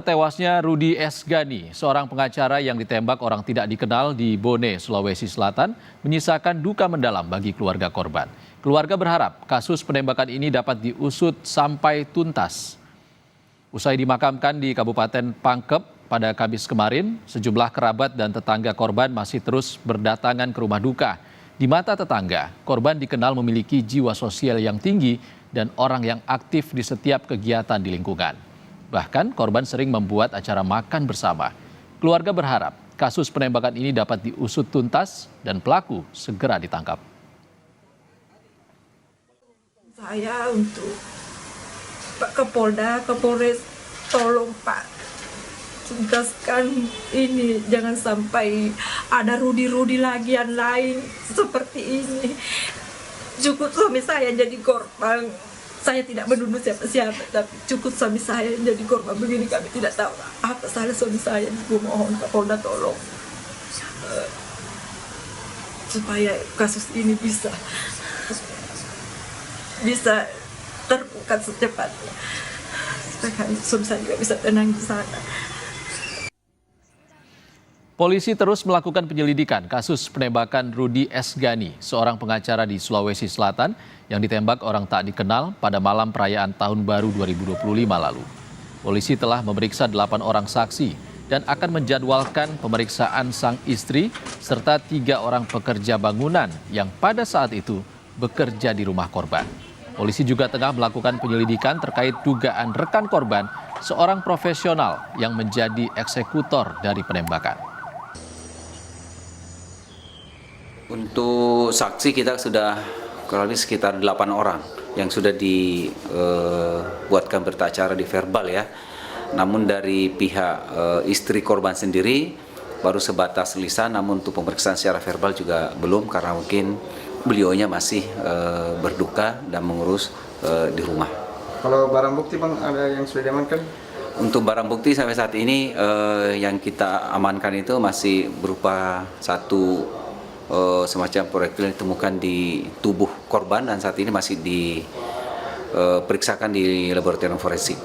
Tewasnya Rudi S. Gani, seorang pengacara yang ditembak orang tidak dikenal di Bone, Sulawesi Selatan, menyisakan duka mendalam bagi keluarga korban. Keluarga berharap kasus penembakan ini dapat diusut sampai tuntas. Usai dimakamkan di Kabupaten Pangkep pada Kamis kemarin, sejumlah kerabat dan tetangga korban masih terus berdatangan ke rumah duka. Di mata tetangga, korban dikenal memiliki jiwa sosial yang tinggi dan orang yang aktif di setiap kegiatan di lingkungan. Bahkan korban sering membuat acara makan bersama. Keluarga berharap kasus penembakan ini dapat diusut tuntas dan pelaku segera ditangkap. Saya untuk Pak Kapolda, Kapolres, tolong Pak tuntaskan ini, jangan sampai ada Rudi lagi yang lain seperti ini. Cukup suami saya jadi korban. Saya tidak menuduh siapa-siapa, tapi cukup suami saya yang jadi korban begini. Kami tidak tahu apa salah suami saya. Ibu mohon Kapolda tolong supaya kasus ini bisa terbuka secepatnya, supaya suami saya juga bisa tenang di sana. Polisi terus melakukan penyelidikan kasus penembakan Rudi S. Gani, seorang pengacara di Sulawesi Selatan yang ditembak orang tak dikenal pada malam perayaan Tahun Baru 2025 lalu. Polisi telah memeriksa 8 orang saksi dan akan menjadwalkan pemeriksaan sang istri serta 3 orang pekerja bangunan yang pada saat itu bekerja di rumah korban. Polisi juga tengah melakukan penyelidikan terkait dugaan rekan korban, seorang profesional yang menjadi eksekutor dari penembakan. Untuk saksi kita sudah kurang lebih sekitar 8 orang yang sudah dibuatkan berita acara di verbal ya. Namun dari pihak istri korban sendiri baru sebatas lisan, namun untuk pemeriksaan secara verbal juga belum karena mungkin beliaunya masih berduka dan mengurus di rumah. Kalau barang bukti Bang, ada yang sudah diamankan? Untuk barang bukti sampai saat ini yang kita amankan itu masih berupa satu semacam proyektil yang ditemukan di tubuh korban dan saat ini masih diperiksakan di laboratorium forensik.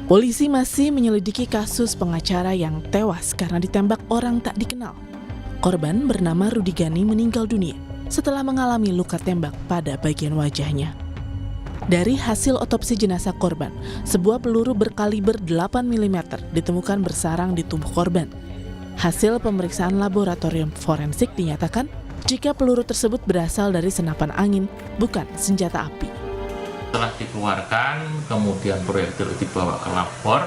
Polisi masih menyelidiki kasus pengacara yang tewas karena ditembak orang tak dikenal. Korban bernama Rudi Gani meninggal dunia setelah mengalami luka tembak pada bagian wajahnya. Dari hasil otopsi jenazah korban, sebuah peluru berkaliber 8 mm ditemukan bersarang di tubuh korban. Hasil pemeriksaan laboratorium forensik dinyatakan jika peluru tersebut berasal dari senapan angin, bukan senjata api. Setelah dikeluarkan, kemudian proyektil dibawa ke lapor.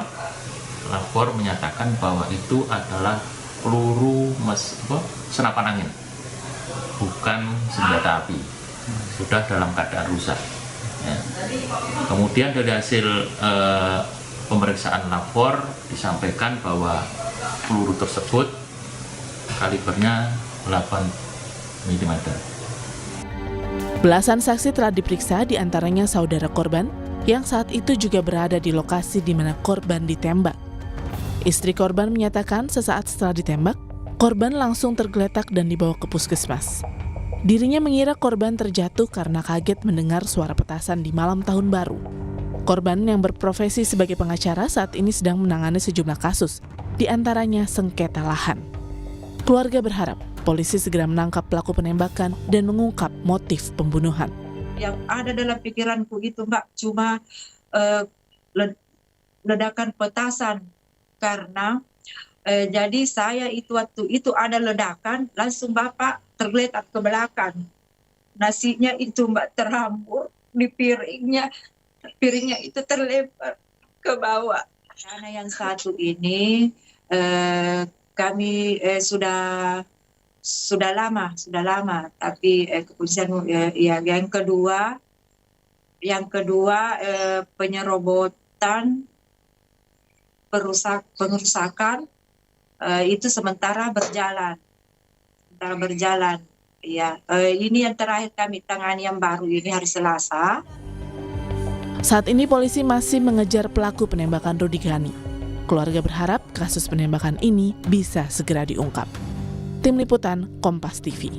Lapor menyatakan bahwa itu adalah peluru senapan angin, bukan senjata api. Sudah dalam keadaan rusak. Ya. Kemudian dari hasil pemeriksaan lapor disampaikan bahwa peluru tersebut kalibernya 8 mm. Belasan saksi telah diperiksa, diantaranya saudara korban yang saat itu juga berada di lokasi di mana korban ditembak. Istri korban menyatakan sesaat setelah ditembak, korban langsung tergeletak dan dibawa ke puskesmas. Dirinya mengira korban terjatuh karena kaget mendengar suara petasan di malam tahun baru. Korban yang berprofesi sebagai pengacara saat ini sedang menangani sejumlah kasus, di antaranya sengketa lahan. Keluarga berharap polisi segera menangkap pelaku penembakan dan mengungkap motif pembunuhan. Yang ada dalam pikiranku itu Mbak cuma ledakan petasan, karena jadi saya itu waktu itu ada ledakan langsung Bapak tergeletak ke belakang. Nasinya itu Mbak terhambur di piringnya itu terlempar ke bawah. Karena yang satu ini kami sudah lama, tapi kepolisian yang kedua penyerobotan pengerusakan itu sementara berjalan. Ya, ini yang terakhir kami tangani yang baru ini hari Selasa. Saat ini polisi masih mengejar pelaku penembakan Rudi Gani. Keluarga berharap kasus penembakan ini bisa segera diungkap. Tim Liputan Kompas TV.